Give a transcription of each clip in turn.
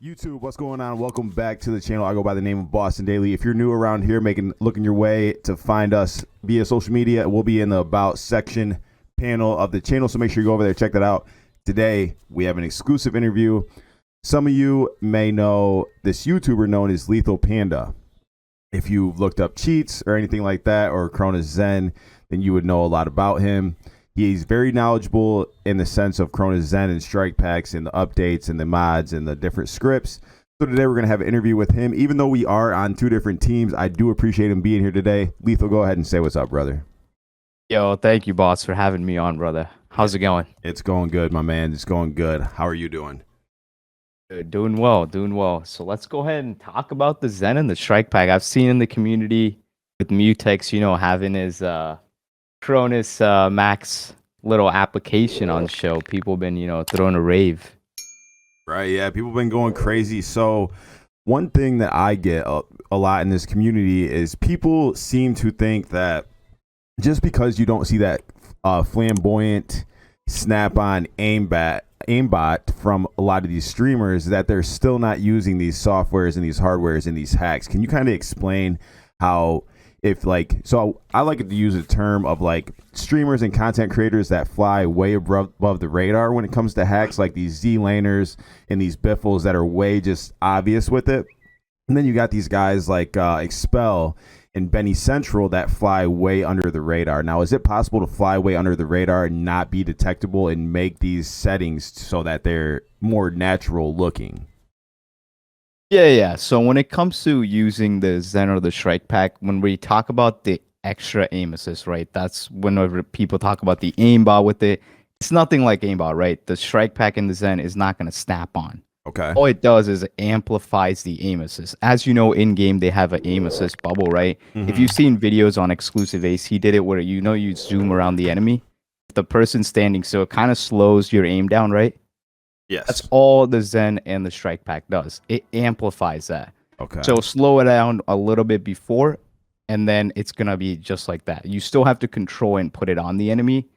YouTube, what's going on? Welcome back to the channel. I go by the name of Boston Daily. If you're new around here, looking your way to find us via social media, we'll be in the About section panel of the channel, so make sure you go over there, check that out. Today, we have an exclusive interview. Some of you may know this YouTuber known as LETHALPANDA. If you've looked up cheats or anything like that, or Cronus Zen, then you would know a lot about him. He's very knowledgeable in the sense of Cronus Zen and Strikepacks and the updates and the mods and the different scripts. So today we're going to have an interview with him. Even though we are on two different teams, I do appreciate him being here today. Lethal, go ahead and say what's up, brother. Yo, thank you, boss, for having me on, brother. How's it going? It's going good, my man. It's going good. How are you doing? Good, doing well, doing well. So let's go ahead and talk about the Zen and the Strike Pack. I've seen in the community with Mutex, having his Cronus Max little application on the show. People have been, throwing a rave. Right, yeah, people have been going crazy. So one thing that I get a lot in this community is people seem to think that just because you don't see that flamboyant snap-on aimbot from a lot of these streamers, that they're still not using these softwares and these hardwares and these hacks. Can you kind of explain how, so I like to use a term of like streamers and content creators that fly way above the radar when it comes to hacks, like these Z-laners and these biffles that are way just obvious with it. And then you got these guys like Expel and Benny Central that fly way under the radar. Now, is it possible to fly way under the radar and not be detectable and make these settings so that they're more natural looking? Yeah. So when it comes to using the Zen or the Strike Pack, when we talk about the extra aim assist, right? That's whenever people talk about the aimbot with it. It's nothing like aimbot, right? The Strike Pack and the Zen is not going to snap on. Okay. All it does is it amplifies the aim assist. As you know, in game they have an aim assist bubble, right? Mm-hmm. If you've seen videos on Exclusive Ace, he did it where you zoom around the enemy, the person standing, so it kind of slows your aim down, right? Yes. That's all the Zen and the Strike Pack does. It amplifies that. Okay. So slow it down a little bit before, and then it's gonna be just like that. You still have to control and put it on the enemy.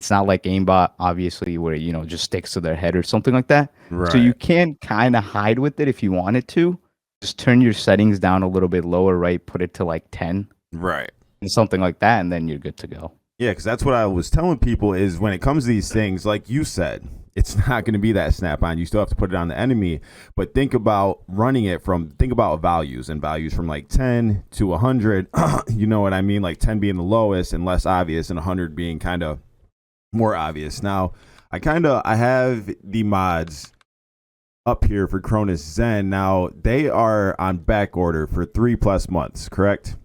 It's not like aimbot, obviously, where just sticks to their head or something like that. Right. So you can kind of hide with it if you wanted to. Just turn your settings down a little bit lower, right? Put it to like 10. Right. And something like that, and then you're good to go. Yeah, because that's what I was telling people is when it comes to these things, like you said, it's not going to be that snap-on. You still have to put it on the enemy. But think about running it think about values from like 10 to 100. You know what I mean? Like 10 being the lowest and less obvious, and 100 being kind of more obvious. Now, I have the mods up here for Cronus Zen. Now, they are on back order for 3+ months, correct?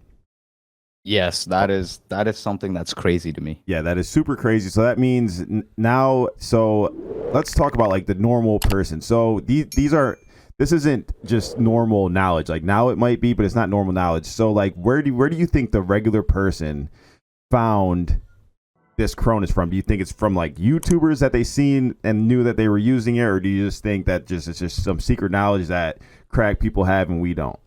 Yes, that is something that's crazy to me. Yeah, that is super crazy. So that means now, so let's talk about like the normal person. So this isn't just normal knowledge. Like now it might be, but it's not normal knowledge. So like where do you think the regular person found this Cronus from? Do you think it's from like YouTubers that they seen and knew that they were using it, or do you just think that it's just some secret knowledge that crack people have and we don't?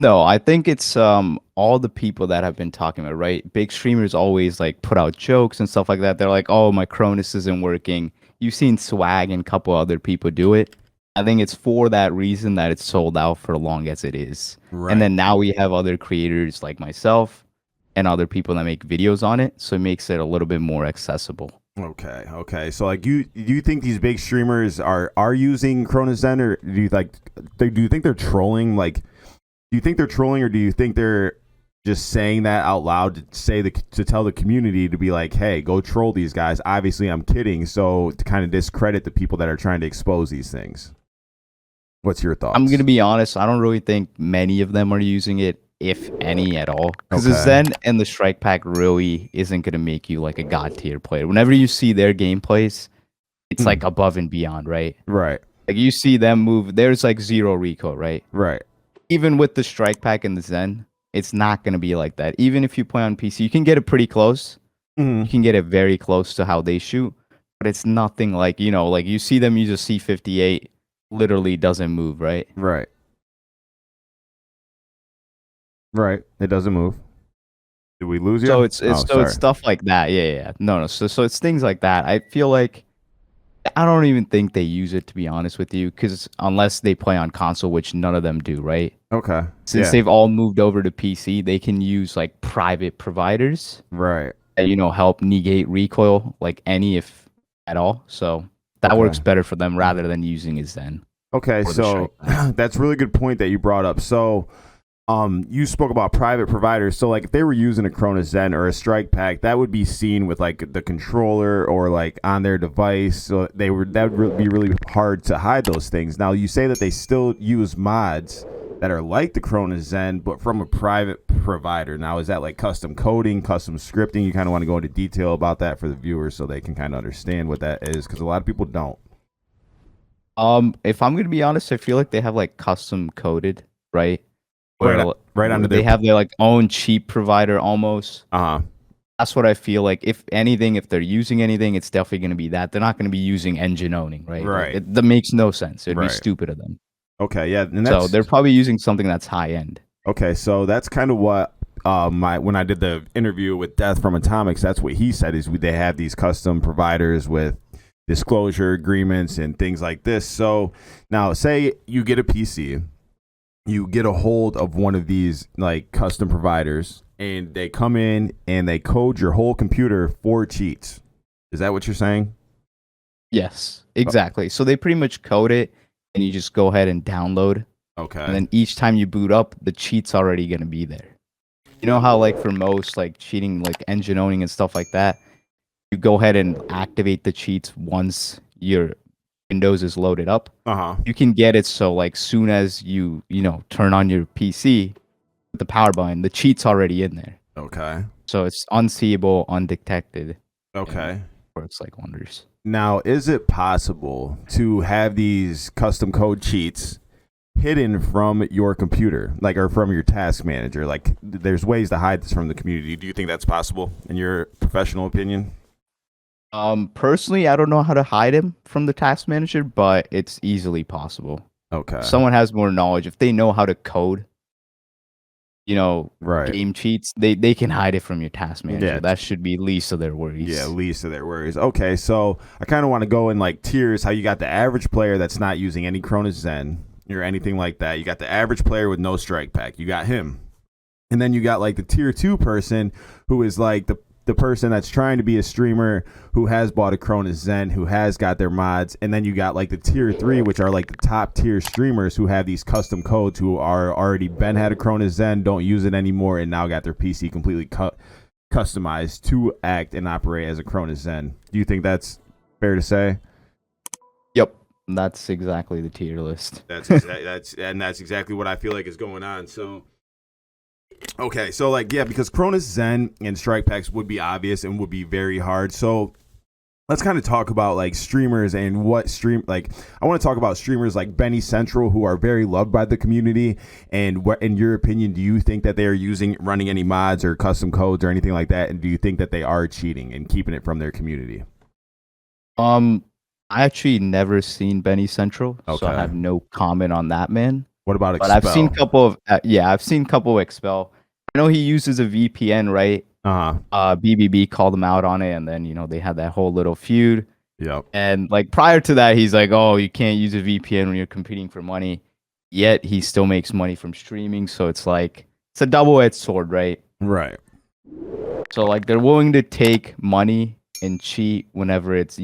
No, I think it's all the people that have been talking about, right? Big streamers always like put out jokes and stuff like that. They're like, "Oh, my Cronus isn't working." You've seen Swag and a couple other people do it. I think it's for that reason that it's sold out for long as it is. Right. And then now we have other creators like myself and other people that make videos on it, so it makes it a little bit more accessible. Okay. So like do you think these big streamers are using Cronus Zen, or do you think they're trolling? Like, do you think they're trolling, or do you think they're just saying that out loud to tell the community to be like, hey, go troll these guys? Obviously, I'm kidding. So to kind of discredit the people that are trying to expose these things. What's your thoughts? I'm going to be honest. I don't really think many of them are using it, if any at all. Because the Zen and the Strike Pack really isn't going to make you like a god tier player. Whenever you see their gameplays, it's like above and beyond, right? Right. Like you see them move, there's like zero recoil, right? Right. Even with the Strike Pack and the Zen, it's not going to be like that. Even if you play on PC, you can get it pretty close. You can get it very close to how they shoot, but it's nothing like, like you see them use a C58, literally doesn't move, right? Right. It doesn't move. Did we lose you? So it's stuff like that. Yeah. No. So it's things like that. I feel like I don't even think they use it, to be honest with you, because unless they play on console, which none of them do, right? Okay. Since Yeah. they've all moved over to PC, they can use like private providers Right. that, help negate recoil, like any, if at all. So that Okay. works better for them rather than using a Zen Okay. or the So Strikepack. that's a really good point that you brought up. So you spoke about private providers. So like if they were using a Cronus Zen or a Strike Pack, that would be seen with like the controller or like on their device. So that would be really hard to hide those things. Now you say that they still use mods that are like the Cronus Zen, but from a private provider. Now is that like custom coding, custom scripting? You kind of want to go into detail about that for the viewers so they can kind of understand what that is, because a lot of people don't. If I'm gonna be honest, I feel like they have like custom coded, right? Right, Where right under they their have their like own cheap provider almost. uh That's what I feel like. If anything, if they're using anything, it's definitely going to be that. They're not going to be using engine owning, right? Like, right, that makes no sense. It'd be right. stupid of them. Okay, yeah, and So that's they're probably using something that's high end. okay. So that's kind of what my when I did the interview with Death from Atomics, that's what he said is they have these custom providers with disclosure agreements and things like this. So now, say you get a PC, you get a hold of one of these like custom providers, and they come in and they code your whole computer for cheats. Is that what you're saying? Yes, exactly. So they pretty much code it, and you just go ahead and download. Okay. And then each time you boot up, the cheat's already going to be there. You know how, like, for most, like, cheating, like engine owning and stuff like that, you go ahead and activate the cheats once your Windows is loaded up. Uh-huh. You can get it so, like, soon as you turn on your PC with the power button, the cheat's already in there. Okay. So it's unseeable, undetected. Okay. Works like wonders. Now, is it possible to have these custom code cheats hidden from your computer, like, or from your task manager? Like, there's ways to hide this from the community. Do you think that's possible, in your professional opinion? Personally, I don't know how to hide him from the task manager, but it's easily possible. Okay. If someone has more knowledge, if they know how to code, Right. game cheats, they can hide it from your task manager. Yeah. That should be least of their worries. Yeah, least of their worries. Okay, so I kind of want to go in like tiers. How you got the average player that's not using any Cronus Zen or anything like that. You got the average player with no strike pack. You got him, and then you got like the tier 2 person who is like the person that's trying to be a streamer who has bought a Cronus Zen, who has got their mods, and then you got like the tier 3, which are like the top tier streamers who have these custom codes, who are already had a Cronus Zen, don't use it anymore, and now got their PC completely customized to act and operate as a Cronus Zen. Do you think that's fair to say? Yep, that's exactly the tier list. That's exactly what I feel like is going on. So okay, so like yeah, because Cronus Zen and Strikepacks would be obvious and would be very hard. So let's kind of talk about like streamers and what stream, like I want to talk about streamers like Benny Central, who are very loved by the community. And what, in your opinion, do you think that they are running any mods or custom codes or anything like that? And do you think that they are cheating and keeping it from their community? I actually never seen Benny Central, so I have no comment on that man. What about But Expel? I've seen a couple of I've seen a couple of Expel. I know he uses a VPN, right? BBB called him out on it, and then they had that whole little feud. Yep. And like prior to that, he's like, "Oh, you can't use a VPN when you're competing for money." Yet he still makes money from streaming, so it's like it's a double-edged sword, right? Right. So like they're willing to take money and cheat whenever it's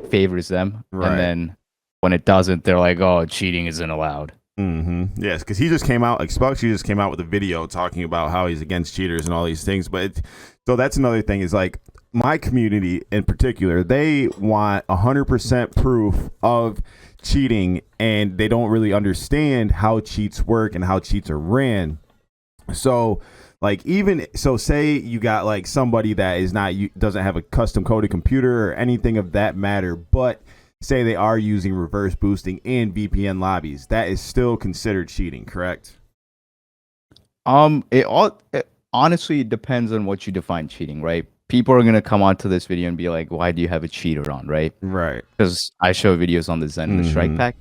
favors them, Right. and then when it doesn't, they're like, "Oh, cheating isn't allowed." Mm-hmm. Yes, because he just came out, Expel just came out with a video talking about how he's against cheaters and all these things. But so that's another thing, is like my community in particular, they want 100% proof of cheating, and they don't really understand how cheats work and how cheats are ran. So like, even so, say you got like somebody that is not, doesn't have a custom coded computer or anything of that matter, but say they are using reverse boosting and VPN lobbies, that is still considered cheating, correct? It honestly depends on what you define cheating, right? People are gonna come onto this video and be like, "Why do you have a cheater on?" Right? Right. Because I show videos on the Zen and the Strike Pack.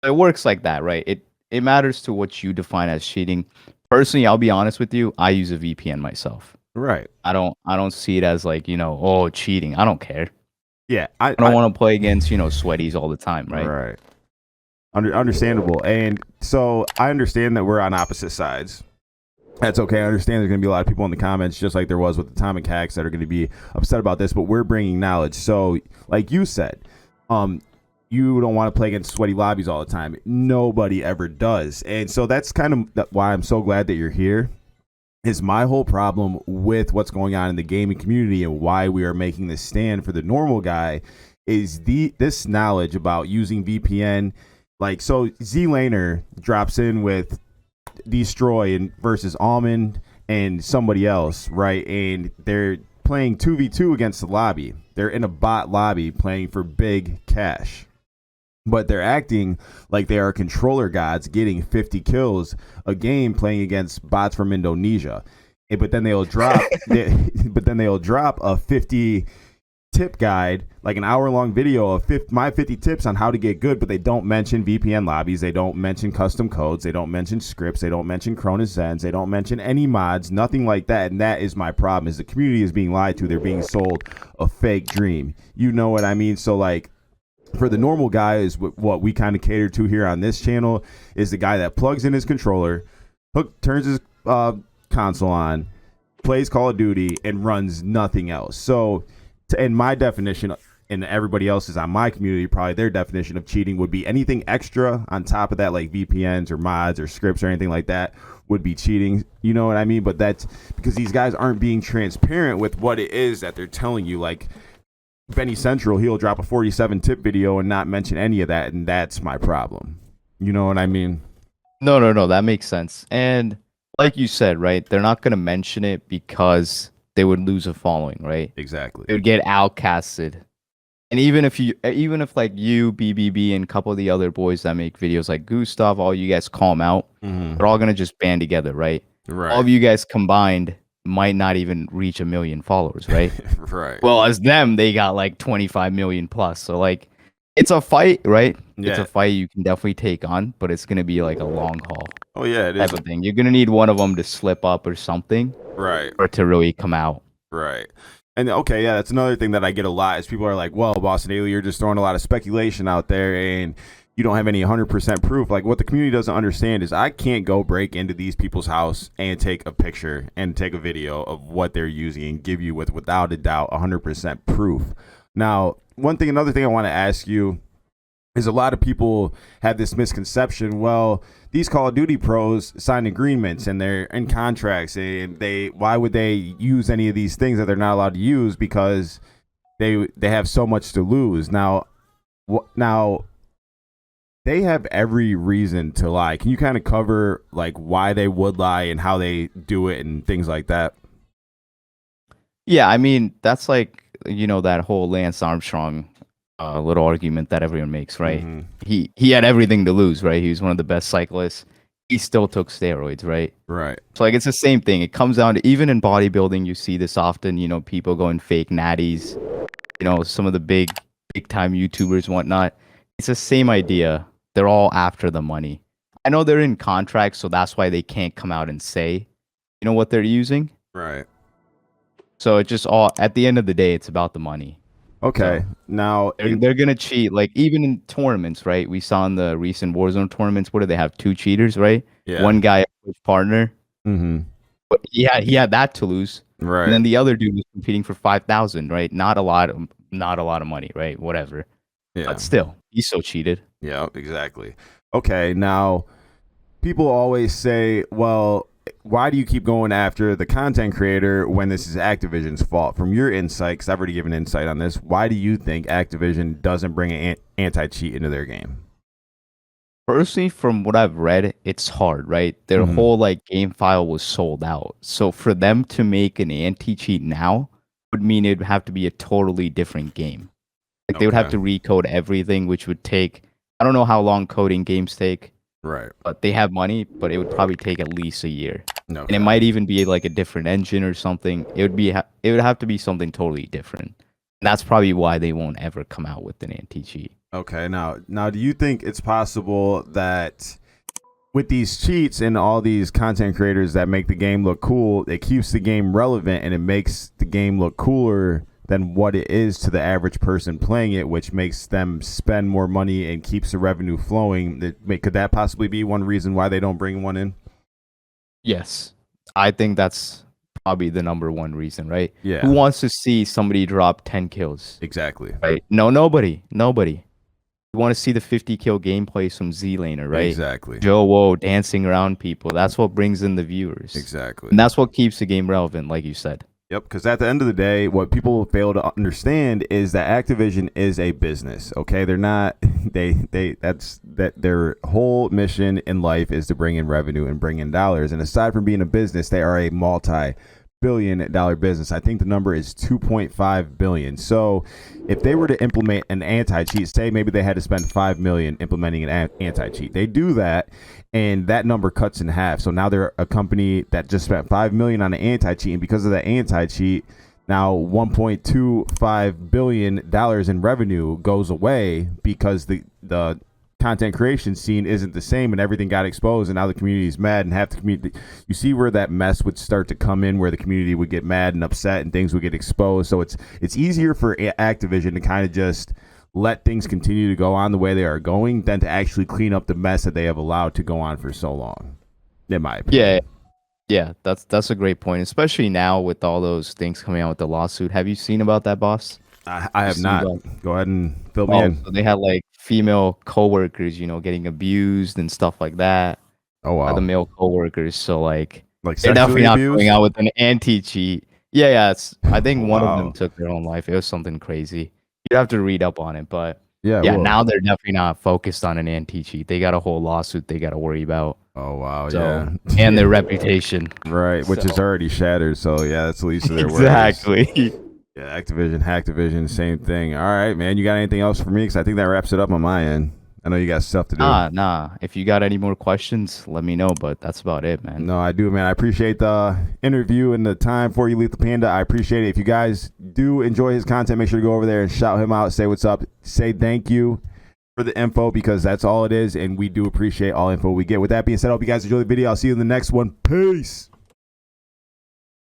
It works like that, right? It matters to what you define as cheating. Personally, I'll be honest with you. I use a VPN myself. Right. I don't see it as like oh, cheating. I don't care. Yeah, I don't want to play against, sweaties all the time, right? Right. Understandable. And so I understand that we're on opposite sides. That's okay. I understand there's going to be a lot of people in the comments, just like there was with the Atomic Hacks, that are going to be upset about this, but we're bringing knowledge. So, like you said, you don't want to play against sweaty lobbies all the time. Nobody ever does. And so that's kind of why I'm so glad that you're here. Is my whole problem with what's going on in the gaming community and why we are making this stand for the normal guy is this knowledge about using VPN. Like, so Z-Laner drops in with Destroy and versus Almond and somebody else, right? And they're playing 2v2 against the lobby. They're in a bot lobby playing for big cash, but they're acting like they are controller gods, getting 50 kills a game playing against bots from Indonesia. But then they'll drop a 50 tip guide, like an hour-long video of my 50 tips on how to get good, but they don't mention VPN lobbies, they don't mention custom codes, they don't mention scripts, they don't mention Cronus Zens, they don't mention any mods, nothing like that. And that is my problem, is the community is being lied to. They're being sold a fake dream. You know what I mean? So, like, for the normal guy, is what we kind of cater to here on this channel, is the guy that plugs in his controller, turns his console on, plays Call of Duty, and runs nothing else. So, and my definition, and everybody else's on my community, probably their definition of cheating would be anything extra on top of that, like VPNs or mods or scripts or anything like that, would be cheating. You know what I mean? But that's because these guys aren't being transparent with what it is that they're telling you. Like Benny Central, he'll drop a 47 tip video and not mention any of that, and that's my problem. You know what I mean? No, that makes sense. And like you said, right, they're not going to mention it because they would lose a following, right? Exactly. It would get outcasted. And even if like you, BBB, and a couple of the other boys that make videos like Gustav, all you guys call them out, they're all going to just band together, right? Right. All of you guys combined might not even reach 1 million followers, right? Right. Well, as them, they got like 25 million plus. So, like, it's a fight, right? Yeah. It's a fight you can definitely take on, but it's going to be like a long haul. Oh, yeah, it is. Type of thing. You're going to need one of them to slip up or something. Right. For it to really come out. Right. And okay, yeah, that's another thing that I get a lot is people are like, well, Boston Daily, you're just throwing a lot of speculation out there and you don't have any 100% proof. Like, what the community doesn't understand is I can't go break into these people's house and take a picture and take a video of what they're using and give you without a doubt 100% proof. Now, another thing I want to ask you is a lot of people have this misconception. Well, these Call of Duty pros sign agreements and they're in contracts, and why would they use any of these things that they're not allowed to use because they have so much to lose? Now they have every reason to lie. Can you kind of cover like why they would lie and how they do it and things like that? Yeah, I mean, that's like, that whole Lance Armstrong little argument that everyone makes, right? Mm-hmm. He had everything to lose, right? He was one of the best cyclists. He still took steroids, right? Right. So like it's the same thing. It comes down to, even in bodybuilding, you see this often, people going fake natties, some of the big time YouTubers and whatnot. It's the same idea. They're all after the money. I know they're in contracts, so that's why they can't come out and say, what they're using. Right. So it just all, at the end of the day, it's about the money. Okay, so now they're gonna cheat. Like even in tournaments, right? We saw in the recent Warzone tournaments, what do they have? 2 cheaters, right? Yeah. One guy, his partner. Mm-hmm. But he had that to lose, right? And then the other dude was competing for 5,000, right? Not a lot of money, right? Whatever. Yeah. But still, he so cheated. Yeah, exactly. Okay, now people always say, well, why do you keep going after the content creator when this is Activision's fault? From your insight, because I've already given insight on this, why do you think Activision doesn't bring an anti-cheat into their game? Personally, from what I've read, it's hard, right? Their whole game file was sold out. So for them to make an anti-cheat now would mean it would have to be a totally different game. Like they would have to recode everything, which would take, I don't know how long coding games take. Right. But they have money, but it would probably take at least a year. Okay. And it might even be like a different engine or something. It would have to be something totally different. And that's probably why they won't ever come out with an anti-cheat. Okay. Now do you think it's possible that with these cheats and all these content creators that make the game look cool, it keeps the game relevant and it makes the game look cooler than what it is to the average person playing it, which makes them spend more money and keeps the revenue flowing. Could that possibly be one reason why they don't bring one in? Yes, I think that's probably the number one reason, right? Yeah. Who wants to see somebody drop 10 kills? Exactly. Right? No, nobody. You want to see the 50 kill gameplays from Z-Laner, right? Exactly. Joe Woe dancing around people. That's what brings in the viewers. Exactly. And that's what keeps the game relevant, like you said. Yep, because at the end of the day, what people fail to understand is that Activision is a business. Okay, they're not. Their whole mission in life is to bring in revenue and bring in dollars. And aside from being a business, they are a multi-billion-dollar business. I think the number is 2.5 billion. So, if they were to implement an anti-cheat, say maybe they had to spend 5 million implementing an anti-cheat, they do that. And that number cuts in half. So now they're a company that just spent 5 million on an anti-cheat, and because of that anti-cheat, now 1.25 billion dollars in revenue goes away because the content creation scene isn't the same, and everything got exposed, and now the community is mad, and half the community. You see where that mess would start to come in, where the community would get mad and upset, and things would get exposed. So it's easier for Activision to kind of just let things continue to go on the way they are going than to actually clean up the mess that they have allowed to go on for so long, in my opinion. Yeah, that's a great point, especially now with all those things coming out with the lawsuit. Have you seen about that, boss? I have not. Go ahead and fill me in. So they had like female coworkers, getting abused and stuff like that. Oh wow. By the male coworkers. So like they're definitely not abused? going out with an anti-cheat. Yeah. I think one of them took their own life. It was something crazy. You'd have to read up on it, but yeah. Now they're definitely not focused on an anti-cheat. They got a whole lawsuit they got to worry about. Oh wow, yeah, and their reputation, right, which is already shattered. So yeah, that's the least of their worries. Exactly. Yeah, Activision, same thing. All right, man. You got anything else for me? Because I think that wraps it up on my end. I know you got stuff to do. Nah. If you got any more questions, let me know. But that's about it, man. No, I do, man. I appreciate the interview and the time for you, LETHALPANDA. I appreciate it. If you guys do enjoy his content, make sure to go over there and shout him out, say what's up, say thank you for the info, because that's all it is, and we do appreciate all info we get. With that being said, I hope you guys enjoy the video. I'll see you in the next one. Peace.